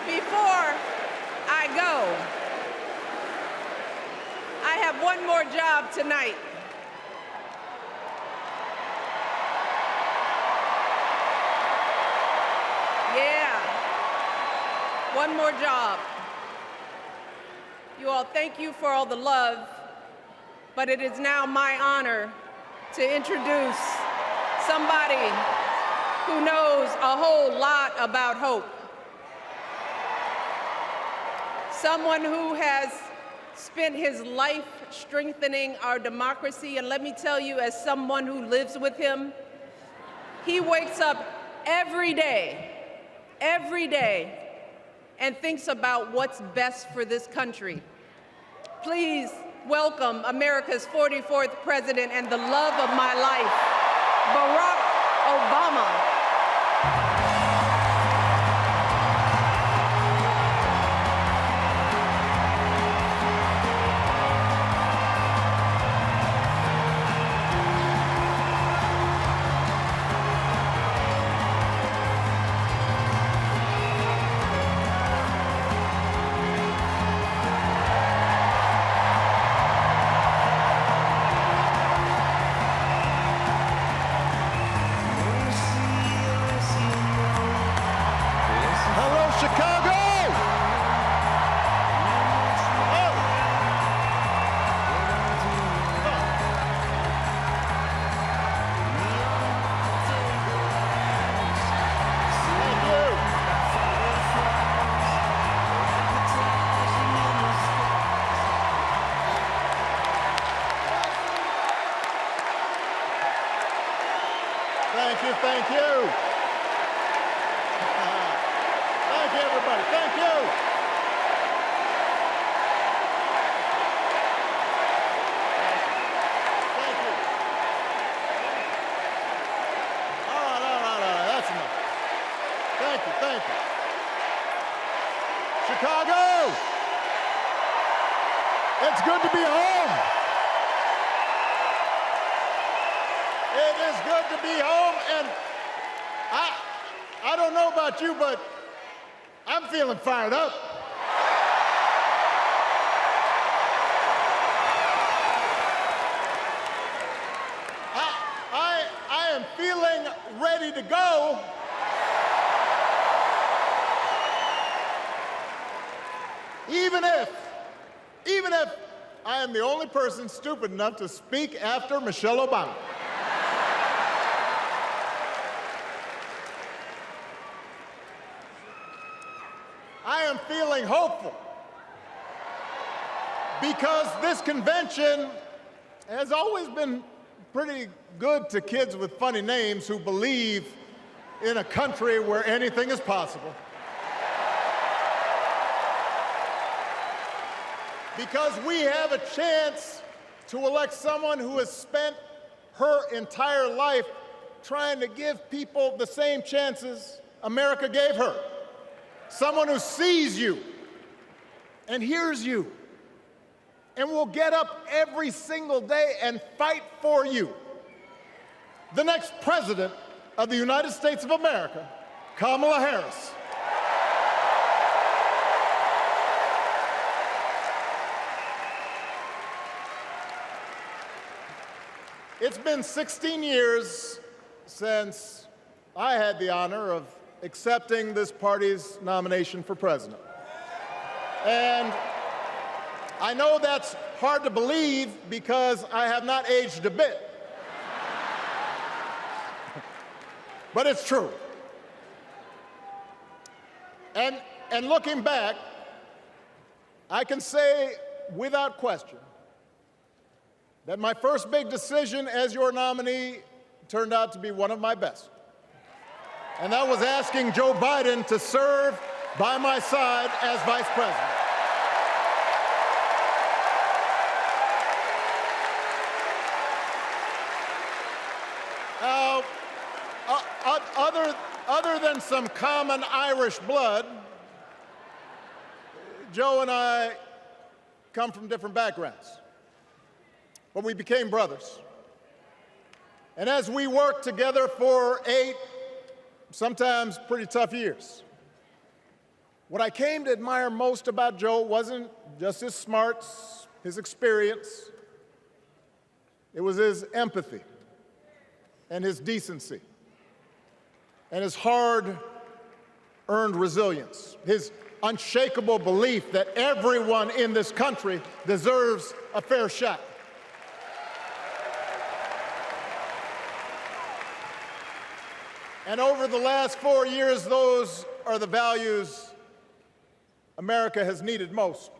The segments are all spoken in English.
Before I go, I have one more job tonight. Yeah, one more job. You all, thank you for all the love, but it is now my honor to introduce somebody who knows a whole lot about hope. Someone who has spent his life strengthening our democracy, and let me tell you, as someone who lives with him, he wakes up every day, and thinks about what's best for this country. Please welcome America's 44th president and the love of my life, Barack Obama. Chicago! Thank you, thank you. Thank you, everybody. Thank you. Thank you. All right. That's enough. Thank you. Chicago! It's good to be home. It is good to be home, and I don't know about you, but I'm feeling fired up. I am feeling ready to go. Even if I am the only person stupid enough to speak after Michelle Obama. I am feeling hopeful because this convention has always been pretty good to kids with funny names who believe in a country where anything is possible. Because we have a chance to elect someone who has spent her entire life trying to give people the same chances America gave her. Someone who sees you and hears you and will get up every single day and fight for you. The next president of the United States of America, Kamala Harris. It's been 16 years since I had the honor of accepting this party's nomination for president. And I know that's hard to believe because I have not aged a bit. But it's true. And looking back, I can say without question that my first big decision as your nominee turned out to be one of my best. And that was asking Joe Biden to serve by my side as vice president. Now, other than some common Irish blood, Joe and I come from different backgrounds, but we became brothers. And as we worked together for 8, sometimes pretty tough years, What I came to admire most about Joe wasn't just his smarts, his experience. It was his empathy and his decency and his hard-earned resilience, his unshakable belief that everyone in this country deserves a fair shot. And over the last 4 years, those are the values America has needed most.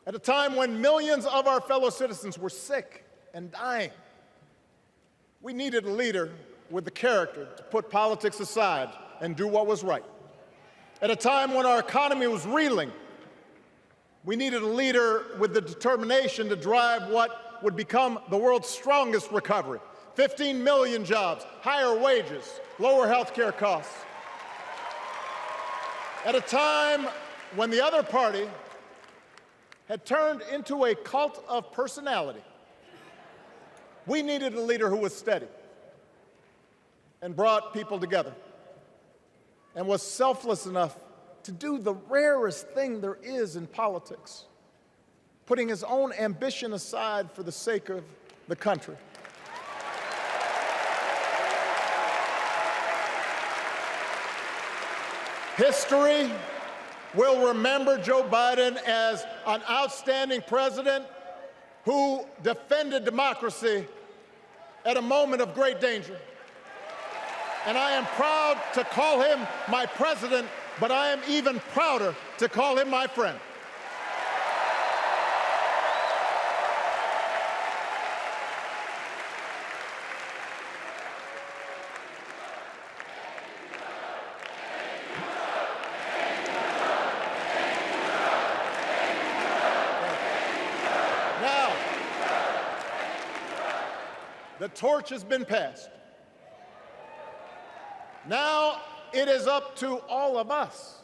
At a time when millions of our fellow citizens were sick and dying, we needed a leader with the character to put politics aside and do what was right. At a time when our economy was reeling, we needed a leader with the determination to drive what would become the world's strongest recovery. 15 million jobs, higher wages, lower health care costs. At a time when the other party had turned into a cult of personality, we needed a leader who was steady and brought people together and was selfless enough to do the rarest thing there is in politics, putting his own ambition aside for the sake of the country. History will remember Joe Biden as an outstanding president who defended democracy at a moment of great danger. And I am proud to call him my president, but I am even prouder to call him my friend. The torch has been passed. Now it is up to all of us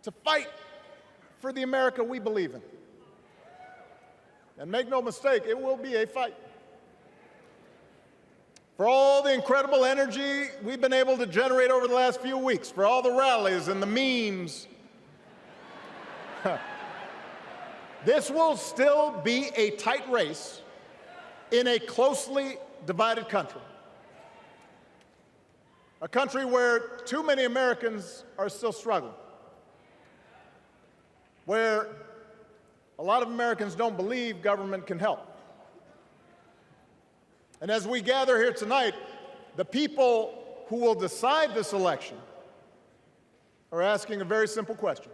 to fight for the America we believe in. And make no mistake, it will be a fight. For all the incredible energy we've been able to generate over the last few weeks, for all the rallies and the memes, this will still be a tight race in a closely divided country. A country where too many Americans are still struggling. Where a lot of Americans don't believe government can help. And as we gather here tonight, the people who will decide this election are asking a very simple question.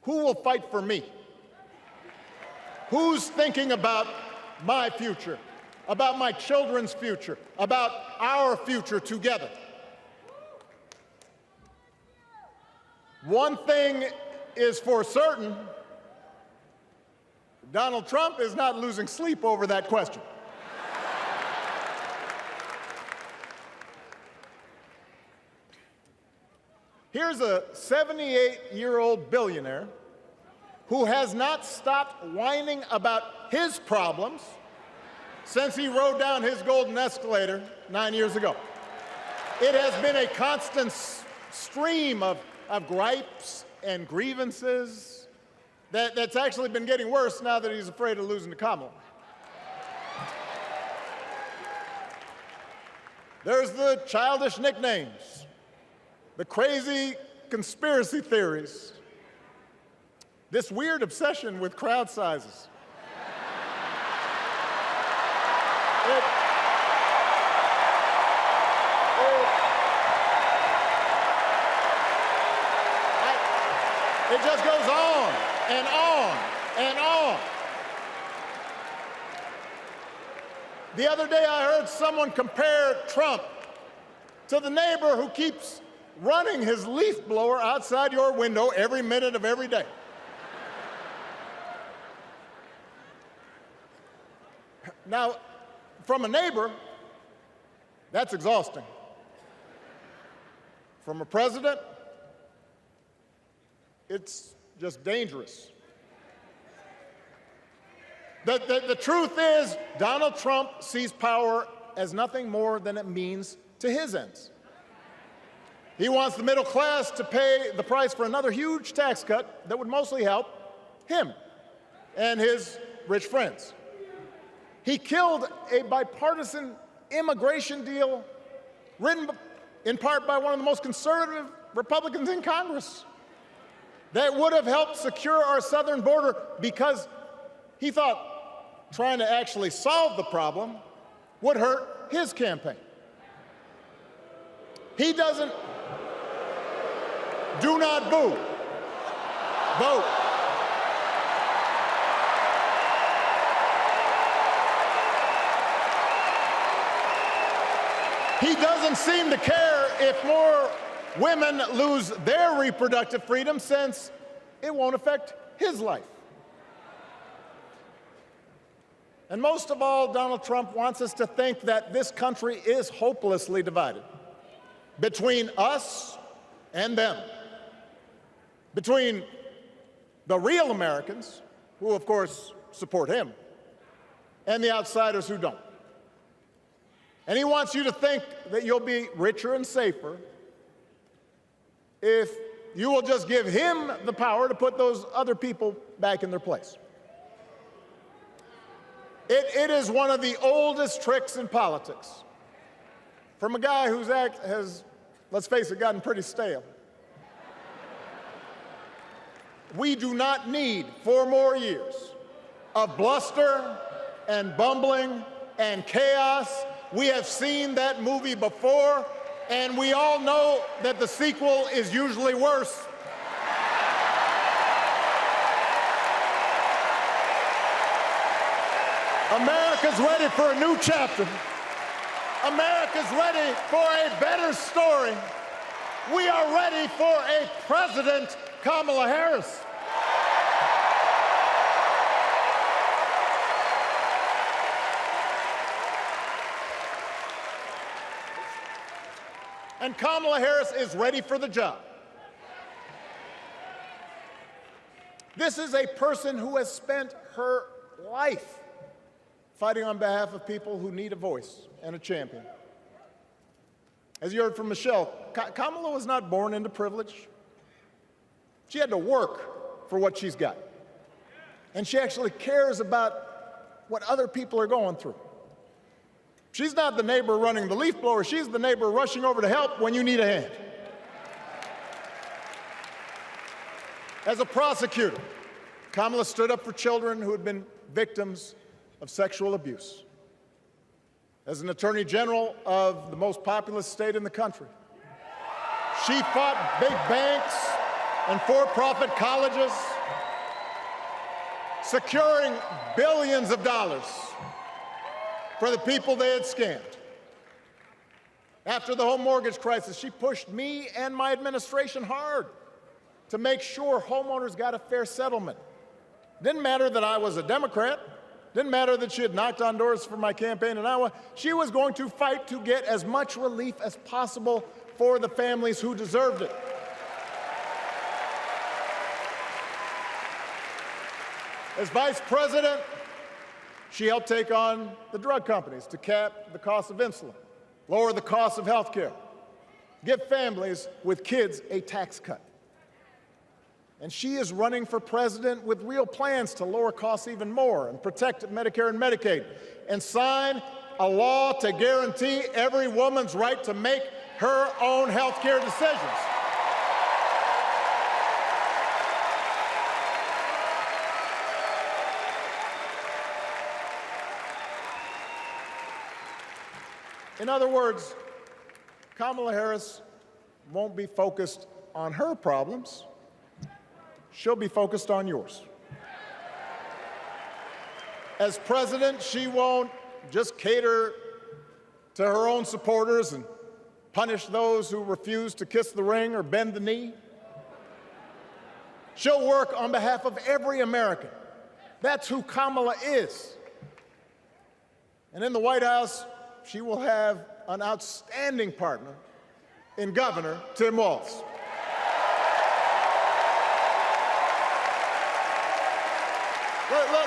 Who will fight for me? Who's thinking about my future, about my children's future, about our future together? One thing is for certain, Donald Trump is not losing sleep over that question. Here's a 78-year-old billionaire who has not stopped whining about his problems since he rode down his golden escalator 9 years ago. It has been a constant stream of gripes and grievances that's actually been getting worse now that he's afraid of losing to Kamala. There's the childish nicknames, the crazy conspiracy theories, this weird obsession with crowd sizes. It just goes on and on and on. The other day I heard someone compare Trump to the neighbor who keeps running his leaf blower outside your window every minute of every day. Now, from a neighbor, that's exhausting. From a president, it's just dangerous. The truth is, Donald Trump sees power as nothing more than it means to his ends. He wants the middle class to pay the price for another huge tax cut that would mostly help him and his rich friends. He killed a bipartisan immigration deal written in part by one of the most conservative Republicans in Congress that would have helped secure our southern border, because he thought trying to actually solve the problem would hurt his campaign. He doesn't. Do not boo. Vote. He doesn't seem to care if more women lose their reproductive freedom, since it won't affect his life. And most of all, Donald Trump wants us to think that this country is hopelessly divided between us and them, between the real Americans, who of course support him, and the outsiders who don't. And he wants you to think that you'll be richer and safer if you will just give him the power to put those other people back in their place. It is one of the oldest tricks in politics from a guy whose act has, let's face it, gotten pretty stale. We do not need 4 more years of bluster and bumbling and chaos. We have seen that movie before, and we all know that the sequel is usually worse. America's ready for a new chapter. America's ready for a better story. We are ready for a President Kamala Harris. And Kamala Harris is ready for the job. This is a person who has spent her life fighting on behalf of people who need a voice and a champion. As you heard from Michelle, Kamala was not born into privilege. She had to work for what she's got. And she actually cares about what other people are going through. She's not the neighbor running the leaf blower. She's the neighbor rushing over to help when you need a hand. As a prosecutor, Kamala stood up for children who had been victims of sexual abuse. As an attorney general of the most populous state in the country, she fought big banks and for-profit colleges, securing billions of dollars for the people they had scammed. After the home mortgage crisis, she pushed me and my administration hard to make sure homeowners got a fair settlement. Didn't matter that I was a Democrat. Didn't matter that she had knocked on doors for my campaign in Iowa. She was going to fight to get as much relief as possible for the families who deserved it. As vice president, she helped take on the drug companies to cap the cost of insulin, lower the cost of health care, give families with kids a tax cut. And she is running for president with real plans to lower costs even more and protect Medicare and Medicaid, and sign a law to guarantee every woman's right to make her own health care decisions. In other words, Kamala Harris won't be focused on her problems. She'll be focused on yours. As president, she won't just cater to her own supporters and punish those who refuse to kiss the ring or bend the knee. She'll work on behalf of every American. That's who Kamala is. And in the White House, she will have an outstanding partner in Governor Tim Walz.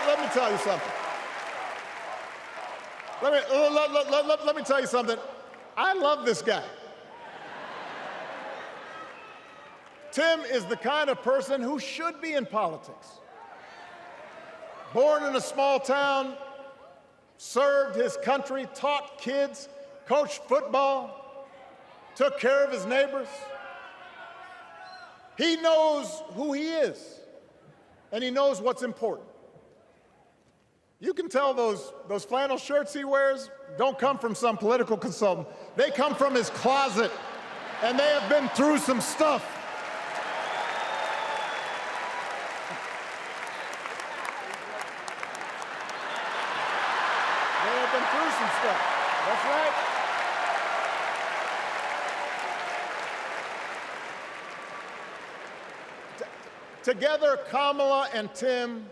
Let me tell you something. Let me tell you something. I love this guy. Tim is the kind of person who should be in politics. Born in a small town, served his country, taught kids, coached football, took care of his neighbors. He knows who he is, and he knows what's important. You can tell those flannel shirts he wears don't come from some political consultant. They come from his closet, and they have been through some stuff. They have been through some stuff. That's right. Together, Kamala and Tim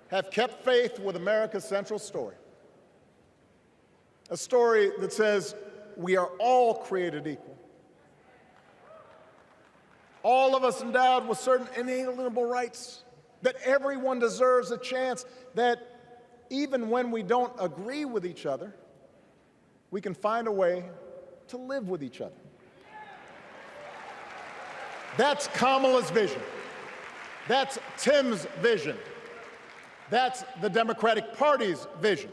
have kept faith with America's central story. A story that says we are all created equal. All of us endowed with certain inalienable rights, that everyone deserves a chance, that even when we don't agree with each other, we can find a way to live with each other. That's Kamala's vision. That's Tim's vision. That's the Democratic Party's vision.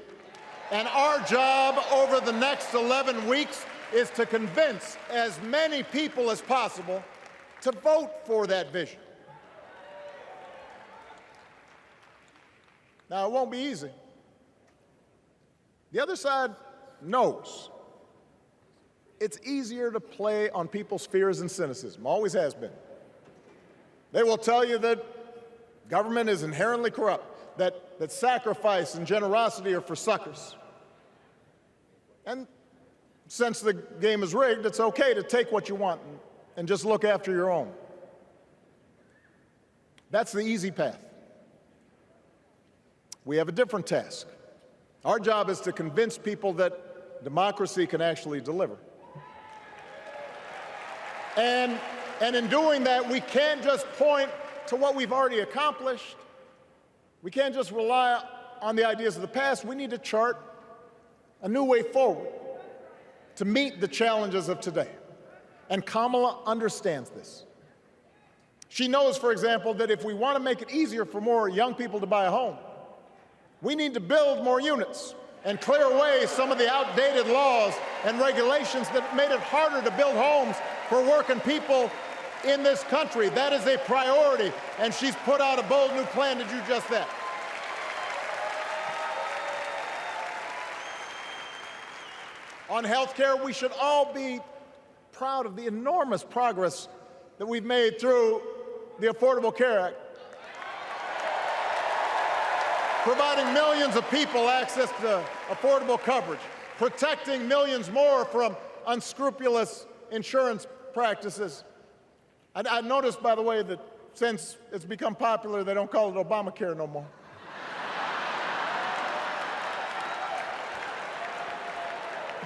And our job over the next 11 weeks is to convince as many people as possible to vote for that vision. Now, it won't be easy. The other side knows it's easier to play on people's fears and cynicism, always has been. They will tell you that government is inherently corrupt, that sacrifice and generosity are for suckers. And since the game is rigged, it's okay to take what you want and just look after your own. That's the easy path. We have a different task. Our job is to convince people that democracy can actually deliver. And in doing that, we can't just point to what we've already accomplished. We can't just rely on the ideas of the past. We need to chart a new way forward to meet the challenges of today. And Kamala understands this. She knows, for example, that if we want to make it easier for more young people to buy a home, we need to build more units and clear away some of the outdated laws and regulations that made it harder to build homes for working people in this country. That is a priority, and she's put out a bold new plan to do just that. On health care, we should all be proud of the enormous progress that we've made through the Affordable Care Act, providing millions of people access to affordable coverage, protecting millions more from unscrupulous insurance practices. I noticed, by the way, that since it's become popular, they don't call it Obamacare no more.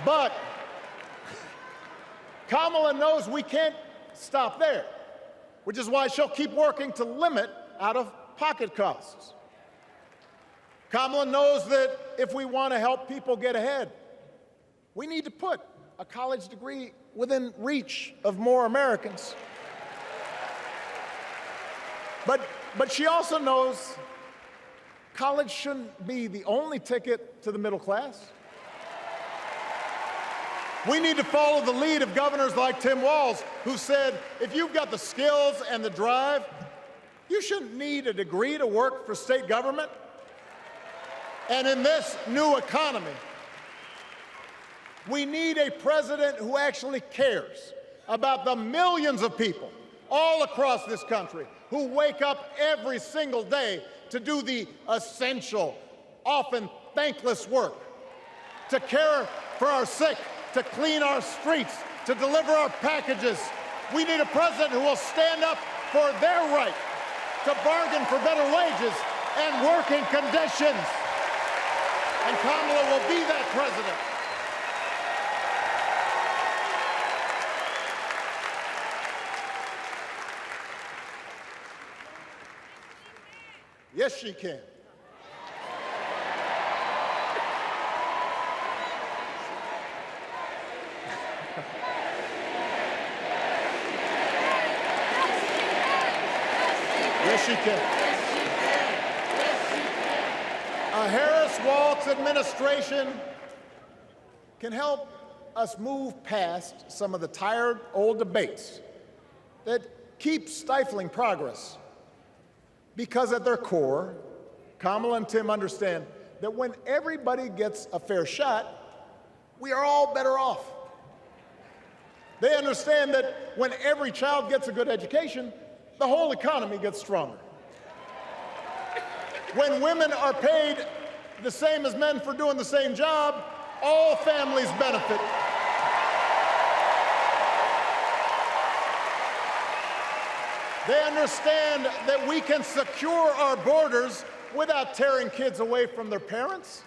But Kamala knows we can't stop there, which is why she'll keep working to limit out-of-pocket costs. Kamala knows that if we want to help people get ahead, we need to put a college degree within reach of more Americans. But she also knows college shouldn't be the only ticket to the middle class. We need to follow the lead of governors like Tim Walz, who said, if you've got the skills and the drive, you shouldn't need a degree to work for state government. And in this new economy, we need a president who actually cares about the millions of people all across this country who wake up every single day to do the essential, often thankless work, to care for our sick, to clean our streets, to deliver our packages. We need a president who will stand up for their right to bargain for better wages and working conditions. And Kamala will be that president. Yes, she can. Yes, she can. A Harris-Walz administration can help us move past some of the tired old debates that keep stifling progress, because at their core, Kamala and Tim understand that when everybody gets a fair shot, we are all better off. They understand that when every child gets a good education, the whole economy gets stronger. When women are paid the same as men for doing the same job, all families benefit. They understand that we can secure our borders without tearing kids away from their parents,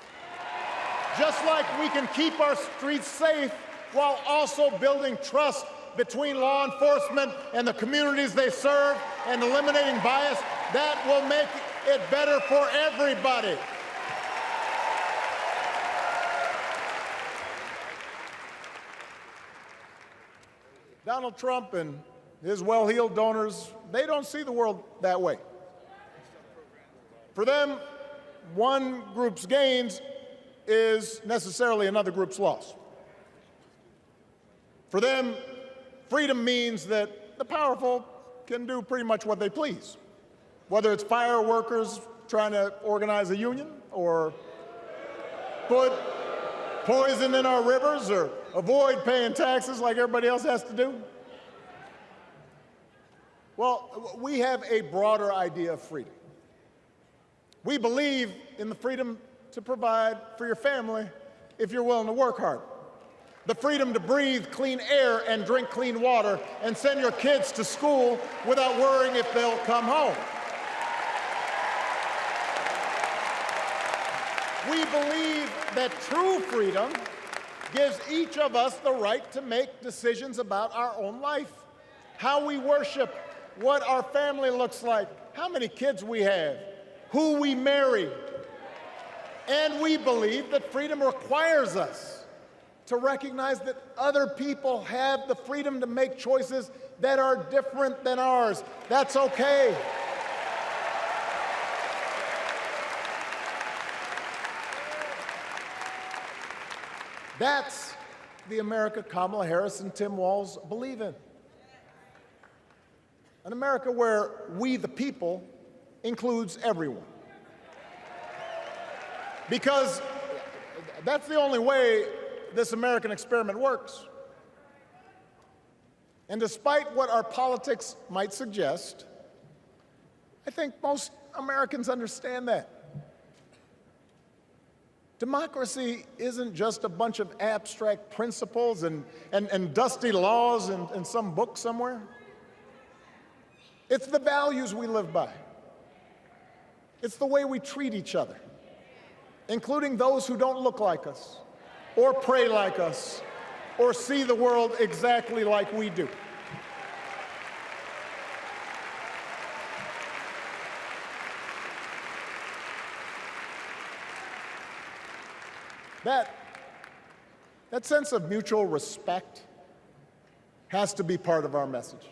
just like we can keep our streets safe while also building trust between law enforcement and the communities they serve and eliminating bias. That will make it better for everybody. Donald Trump and his well-heeled donors, they don't see the world that way. For them, one group's gains is necessarily another group's loss. For them, freedom means that the powerful can do pretty much what they please, whether it's fire workers trying to organize a union, or put poison in our rivers, or avoid paying taxes like everybody else has to do. Well, we have a broader idea of freedom. We believe in the freedom to provide for your family if you're willing to work hard. The freedom to breathe clean air and drink clean water and send your kids to school without worrying if they'll come home. We believe that true freedom gives each of us the right to make decisions about our own life, how we worship, what our family looks like, how many kids we have, who we marry. And we believe that freedom requires us to recognize that other people have the freedom to make choices that are different than ours. That's okay. That's the America Kamala Harris and Tim Walz believe in. An America where we, the people, includes everyone. Because that's the only way this American experiment works. And despite what our politics might suggest, I think most Americans understand that. Democracy isn't just a bunch of abstract principles and dusty laws in some book somewhere. It's the values we live by. It's the way we treat each other, including those who don't look like us, or pray like us, or see the world exactly like we do. That sense of mutual respect has to be part of our message.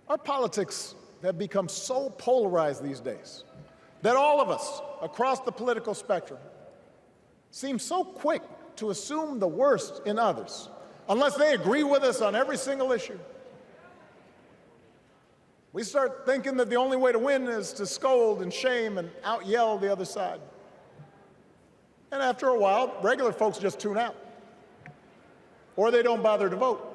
Our politics have become so polarized these days that all of us across the political spectrum seem so quick to assume the worst in others, unless they agree with us on every single issue. We start thinking that the only way to win is to scold and shame and out-yell the other side. And after a while, regular folks just tune out, or they don't bother to vote.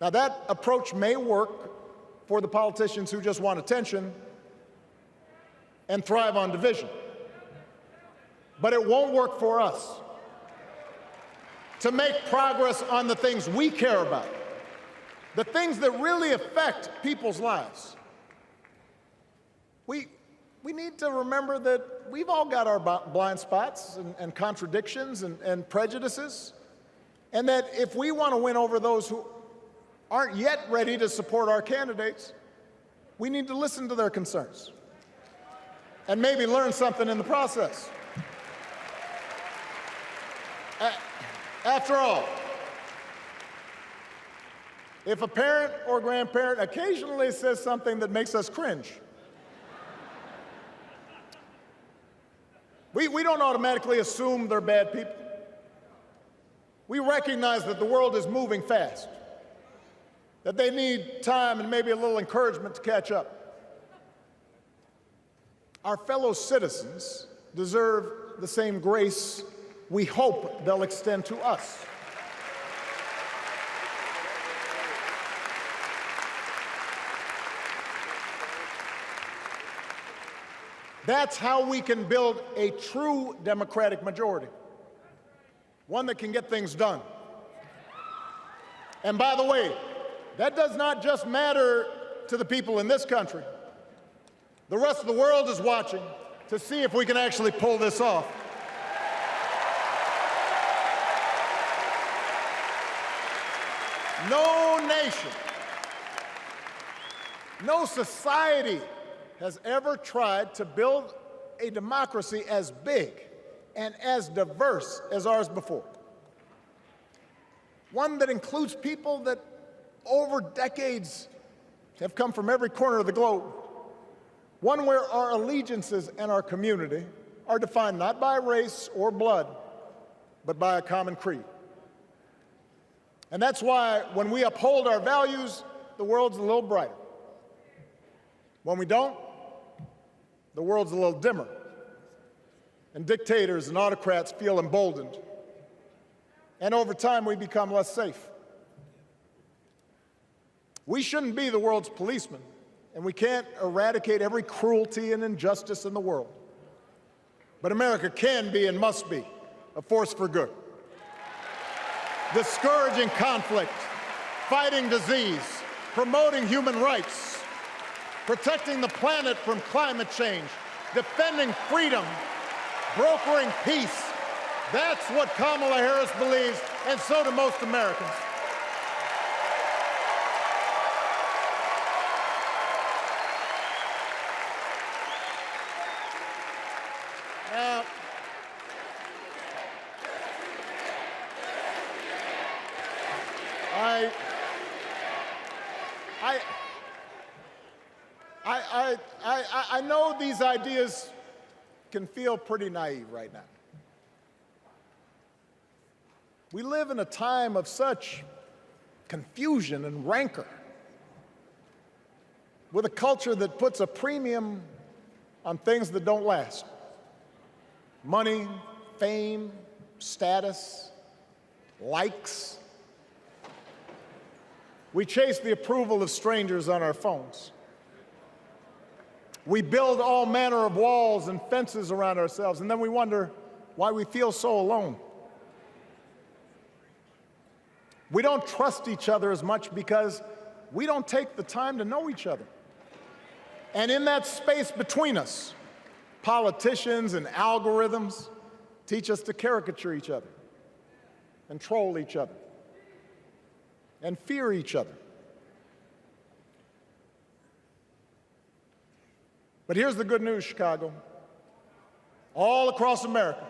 Now, that approach may work for the politicians who just want attention and thrive on division, but it won't work for us. To make progress on the things we care about, the things that really affect people's lives, we need to remember that we've all got our blind spots and contradictions and prejudices, and that if we want to win over those who aren't yet ready to support our candidates, we need to listen to their concerns and maybe learn something in the process. After all, if a parent or grandparent occasionally says something that makes us cringe, we don't automatically assume they're bad people. We recognize that the world is moving fast, that they need time and maybe a little encouragement to catch up. Our fellow citizens deserve the same grace we hope they'll extend to us. That's how we can build a true democratic majority, one that can get things done. And by the way, that does not just matter to the people in this country. The rest of the world is watching to see if we can actually pull this off. No nation, no society has ever tried to build a democracy as big and as diverse as ours before. One that includes people that over decades have come from every corner of the globe. One where our allegiances and our community are defined not by race or blood, but by a common creed. And that's why when we uphold our values, the world's a little brighter. When we don't, the world's a little dimmer. And dictators and autocrats feel emboldened. And over time, we become less safe. We shouldn't be the world's policemen, and we can't eradicate every cruelty and injustice in the world. But America can be and must be a force for good, discouraging conflict, fighting disease, promoting human rights, protecting the planet from climate change, defending freedom, brokering peace. That's what Kamala Harris believes, and so do most Americans. I know these ideas can feel pretty naive right now. We live in a time of such confusion and rancor, with a culture that puts a premium on things that don't last. Money, fame, status, likes. We chase the approval of strangers on our phones. We build all manner of walls and fences around ourselves, and then we wonder why we feel so alone. We don't trust each other as much because we don't take the time to know each other. And in that space between us, politicians and algorithms teach us to caricature each other and troll each other and fear each other. But here's the good news, Chicago. All across America,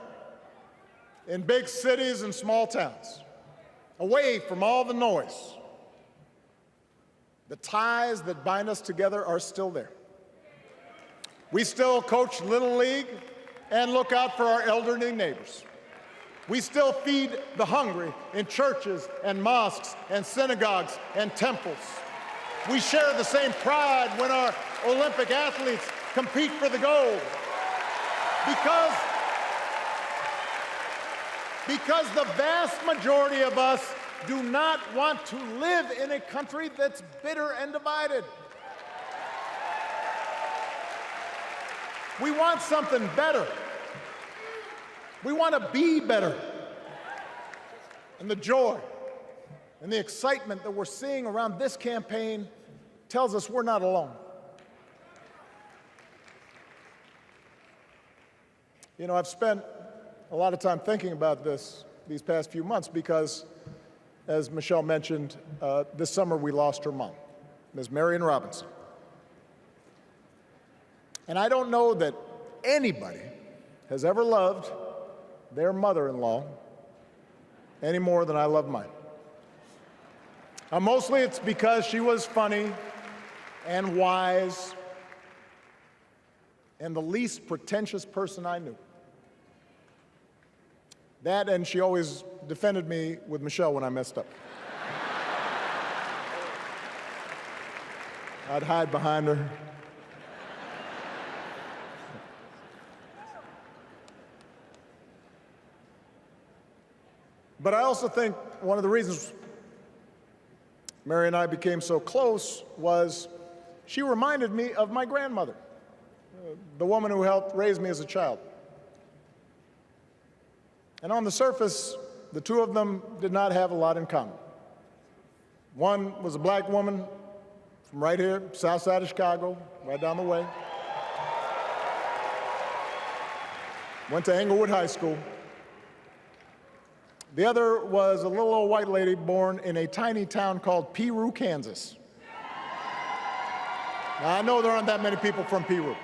in big cities and small towns, away from all the noise, the ties that bind us together are still there. We still coach Little League and look out for our elderly neighbors. We still feed the hungry in churches and mosques and synagogues and temples. We share the same pride when our Olympic athletes compete for the gold. Because the vast majority of us do not want to live in a country that's bitter and divided. We want something better. We want to be better. And the joy and the excitement that we're seeing around this campaign tells us we're not alone. You know, I've spent a lot of time thinking about this these past few months because, as Michelle mentioned, this summer we lost her mom, Ms. Marion Robinson. And I don't know that anybody has ever loved their mother-in-law any more than I love mine. Mostly it's because she was funny and wise and the least pretentious person I knew. That, and she always defended me with Michelle when I messed up. I'd hide behind her. But I also think one of the reasons Mary and I became so close was she reminded me of my grandmother, the woman who helped raise me as a child. And on the surface, the two of them did not have a lot in common. One was a black woman from right here, south side of Chicago, right down the way. Went to Englewood High School. The other was a little old white lady born in a tiny town called Piru, Kansas. Now, I know there aren't that many people from Piru.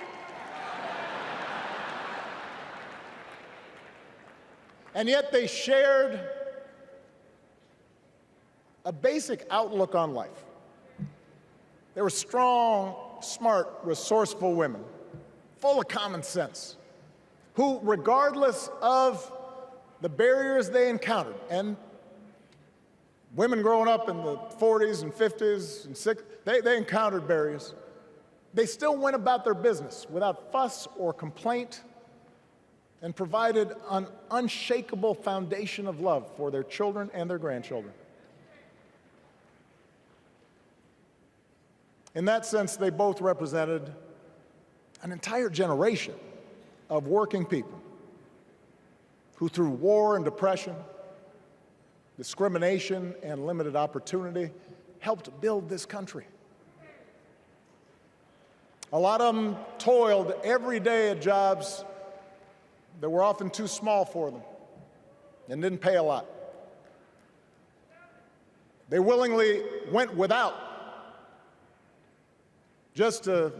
And yet they shared a basic outlook on life. They were strong, smart, resourceful women, full of common sense, who, regardless of the barriers they encountered, and women growing up in the 40s and 50s and 60s, they encountered barriers. They still went about their business without fuss or complaint and provided an unshakable foundation of love for their children and their grandchildren. In that sense, they both represented an entire generation of working people who, through war and depression, discrimination and limited opportunity, helped build this country. A lot of them toiled every day at jobs that were often too small for them and didn't pay a lot. They willingly went without just to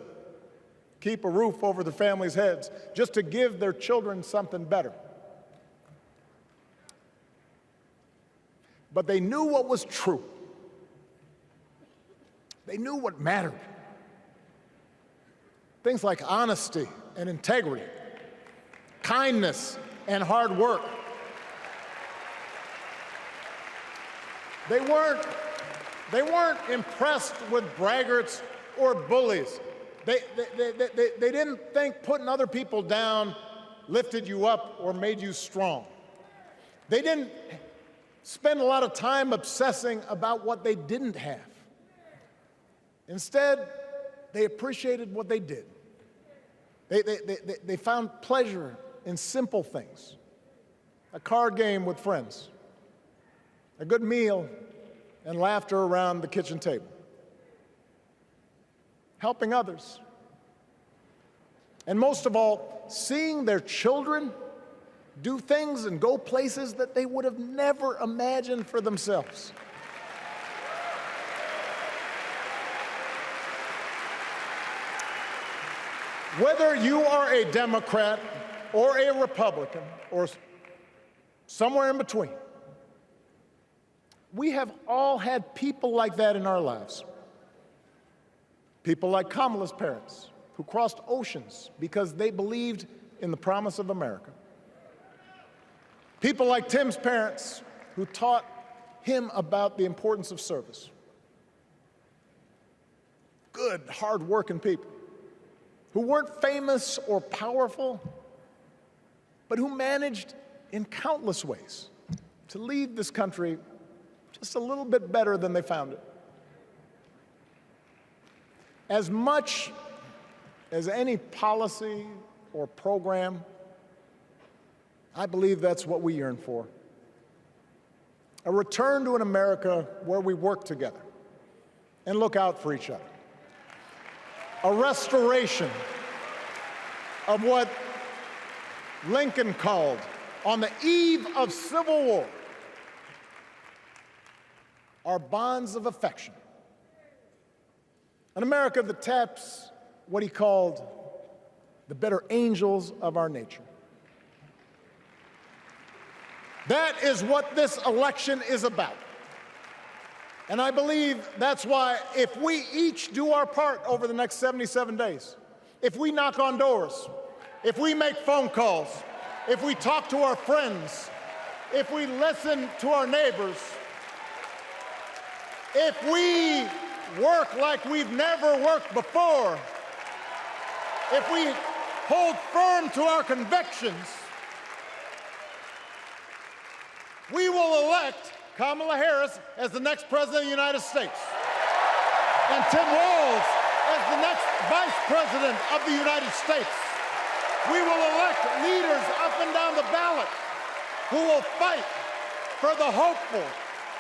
keep a roof over their families' heads, just to give their children something better. But they knew what was true. They knew what mattered. Things like honesty and integrity, kindness and hard work. They weren't impressed with braggarts or bullies. They didn't think putting other people down lifted you up or made you strong. They didn't spend a lot of time obsessing about what they didn't have. Instead, they appreciated what they did. They found pleasure in simple things: a card game with friends, a good meal, and laughter around the kitchen table, helping others, and most of all, seeing their children do things and go places that they would have never imagined for themselves. Whether you are a Democrat or a Republican or somewhere in between, we have all had people like that in our lives. People like Kamala's parents, who crossed oceans because they believed in the promise of America. People like Tim's parents, who taught him about the importance of service. Good, hard-working people who weren't famous or powerful, but who managed in countless ways to leave this country just a little bit better than they found it. As much as any policy or program, I believe that's what we yearn for. A return to an America where we work together and look out for each other. A restoration of what Lincoln called, on the eve of Civil War, our bonds of affection. An America that taps what he called the better angels of our nature. That is what this election is about. And I believe that's why if we each do our part over the next 77 days, if we knock on doors, if we make phone calls, if we talk to our friends, if we listen to our neighbors, if we work like we've never worked before, if we hold firm to our convictions, we will elect Kamala Harris as the next President of the United States and Tim Walz as the next Vice President of the United States. We will elect leaders up and down the ballot who will fight for the hopeful,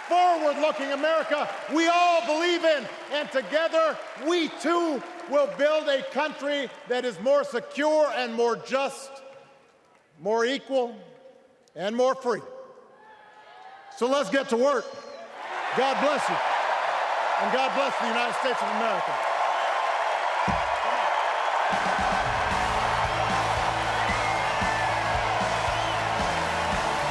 forward-looking America we all believe in. And together, we too will build a country that is more secure and more just, more equal, and more free. So let's get to work. God bless you. And God bless the United States of America.